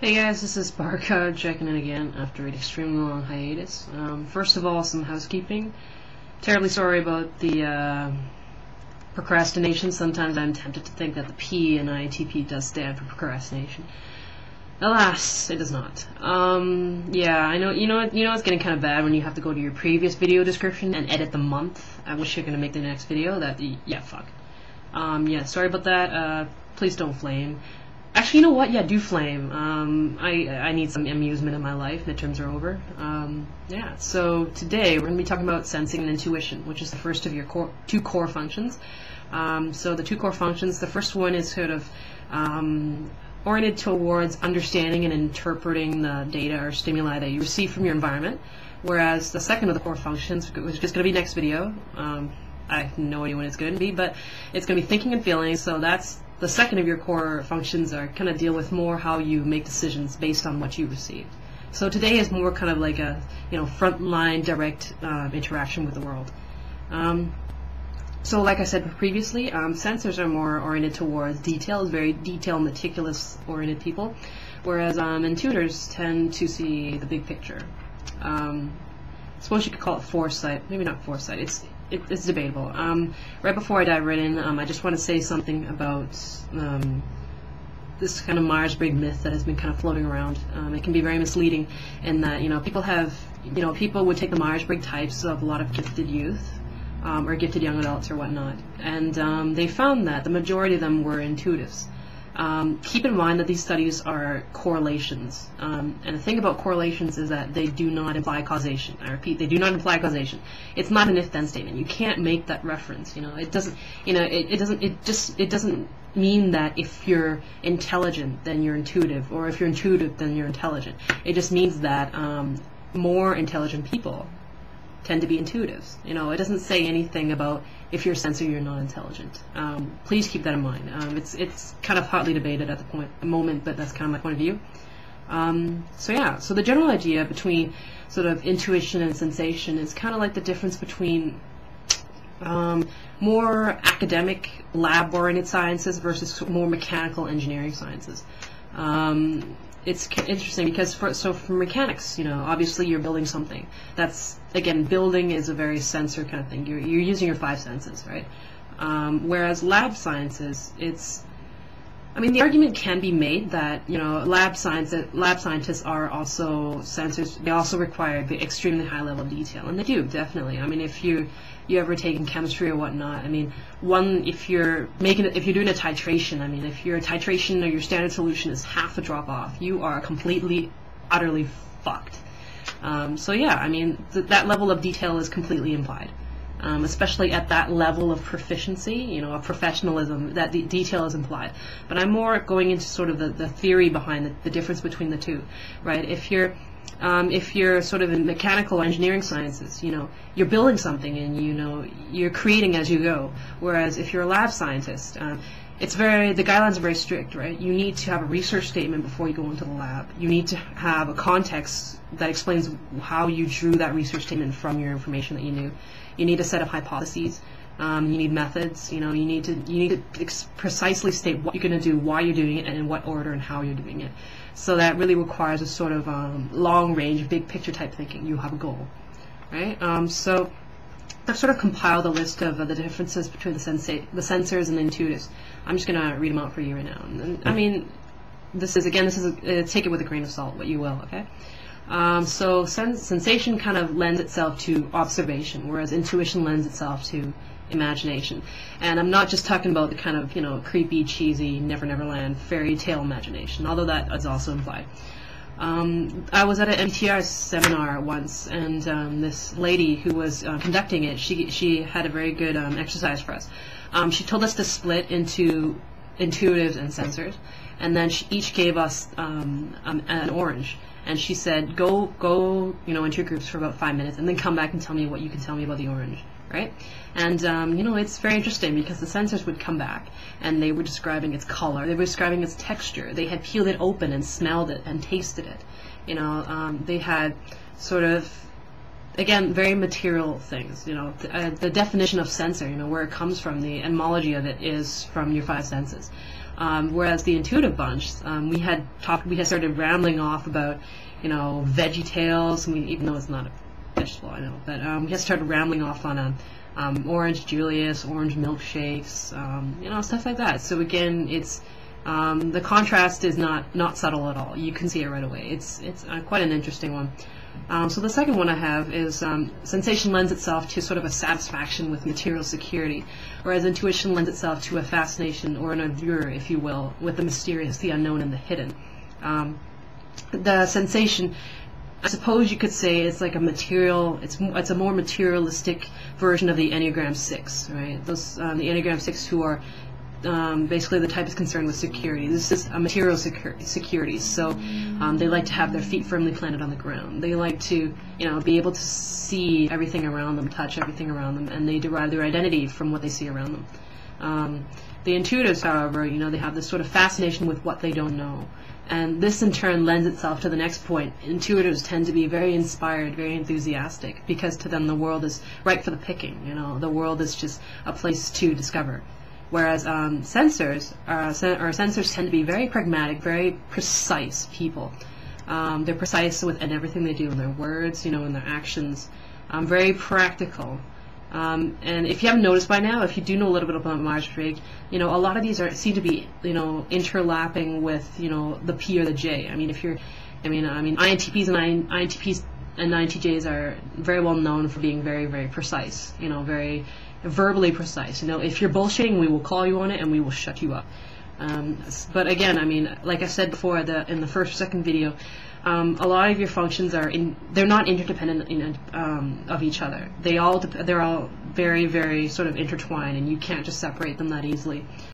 Hey guys, this is Barca checking in again after an extremely long hiatus. First of all, some housekeeping. Terribly sorry about the procrastination. Sometimes I'm tempted to think that the P in INTP does stand for procrastination. Alas, it does not. Yeah, I know. You know it's getting kind of bad when you have to go to your previous video description and edit the month at which you're gonna make the next video. Yeah, fuck. Yeah, sorry about that. Please don't flame. Actually, you know what? Yeah, do flame. I need some amusement in my life. Midterms are over. Yeah, so today we're going to be talking about sensing and intuition, which is the first of your two core functions. So the two core functions, the first one is sort of oriented towards understanding and interpreting the data or stimuli that you receive from your environment, whereas the second of the core functions, which is going to be next video, I have no idea when it's going to be, but it's going to be thinking and feeling, so that's the second of your core functions are kind of deal with more how you make decisions based on what you received. So today is more kind of like a frontline direct interaction with the world. So like I said previously, sensors are more oriented towards details, very detail, meticulous oriented people, whereas intuitors tend to see the big picture. I suppose you could call it foresight, maybe not foresight. It's debatable. Right before I dive right in, I just want to say something about this kind of Myers-Briggs myth that has been kind of floating around. It can be very misleading in that people would take the Myers-Briggs types of a lot of gifted youth or gifted young adults or whatnot, and they found that the majority of them were intuitives. Keep in mind that these studies are correlations, and the thing about correlations is that they do not imply causation. I repeat, they do not imply causation. It's not an if-then statement. You can't make that reference. It doesn't. It doesn't mean that if you're intelligent, then you're intuitive, or if you're intuitive, then you're intelligent. It just means that more intelligent people tend to be intuitives. It doesn't say anything about if you're a sensor, you're not intelligent. Please keep that in mind. It's kind of hotly debated at the moment, but that's kind of my point of view. So the general idea between sort of intuition and sensation is kind of like the difference between more academic, lab-oriented sciences versus more mechanical engineering sciences. It's interesting because for mechanics, obviously you're building something. That's, again, building is a very sensor kind of thing. You're using your five senses, right? Whereas lab sciences, the argument can be made that lab scientists are also sensors. They also require the extremely high level of detail, and they do, definitely. If you ever taken chemistry or whatnot, if you're doing a titration, if your titration or your standard solution is half a drop off, you are completely, utterly fucked. That level of detail is completely implied. Especially at that level of proficiency, of professionalism, that the detail is implied. But I'm more going into sort of the theory behind the difference between the two, right? If you're sort of in mechanical engineering sciences, you're building something and you're creating as you go. Whereas if you're a lab scientist, the guidelines are very strict, right? You need to have a research statement before you go into the lab. You need to have a context that explains how you drew that research statement from your information that you knew. You need a set of hypotheses. You need methods. You need to precisely state what you're going to do, why you're doing it, and in what order and how you're doing it. So that really requires a sort of long-range, big-picture type thinking. You have a goal, right? So I've sort of compiled a list of the differences between the sensors and the intuitives. I'm just going to read them out for you right now. And, take it with a grain of salt, what you will, okay? So sensation kind of lends itself to observation, whereas intuition lends itself to imagination. And I'm not just talking about the kind of creepy, cheesy, Never Never Land fairy tale imagination, although that is also implied. I was at an MBTI seminar once, and this lady who was conducting it, she had a very good exercise for us. She told us to split into intuitives and sensors, and then she each gave us an orange. And she said, go, into your groups for about 5 minutes, and then come back and tell me what you can tell me about the orange, right? And it's very interesting because the sensors would come back, and they were describing its color, they were describing its texture. They had peeled it open and smelled it and tasted it. They had sort of, again, very material things. The definition of sensor, where it comes from, the etymology of it is from your five senses. Whereas the intuitive bunch, we had started rambling off about, Veggie Tales, even though it's not a vegetable, I know, but we had started rambling off on Orange Julius, orange milkshakes, stuff like that. So again, it's the contrast is not subtle at all. You can see it right away. It's quite an interesting one. So the second one I have is sensation lends itself to sort of a satisfaction with material security, whereas intuition lends itself to a fascination or an allure, if you will, with the mysterious, the unknown, and the hidden. The sensation, I suppose you could say, it's like a material. It's a more materialistic version of the Enneagram 6, right? Those the Enneagram 6 who are basically the type is concerned with security. This is a material security. So they like to have their feet firmly planted on the ground. They like to, be able to see everything around them, touch everything around them, and they derive their identity from what they see around them. The intuitives, however, they have this sort of fascination with what they don't know. And this in turn lends itself to the next point. Intuitives tend to be very inspired, very enthusiastic, because to them the world is ripe for the picking. The world is just a place to discover. Whereas sensors tend to be very pragmatic, very precise people. They're precise in everything they do, in their words, in their actions. Very practical. And if you haven't noticed by now, if you do know a little bit about Myers-Briggs, a lot of these seem to be, interlapping with, the P or the J. INTPs and INTPs and INTJs are very well known for being very, very precise, very verbally precise. If you're bullshitting, we will call you on it and we will shut you up. But again, like I said before in the first or second video, a lot of your functions they're not interdependent of each other. They're all very, very sort of intertwined, and you can't just separate them that easily.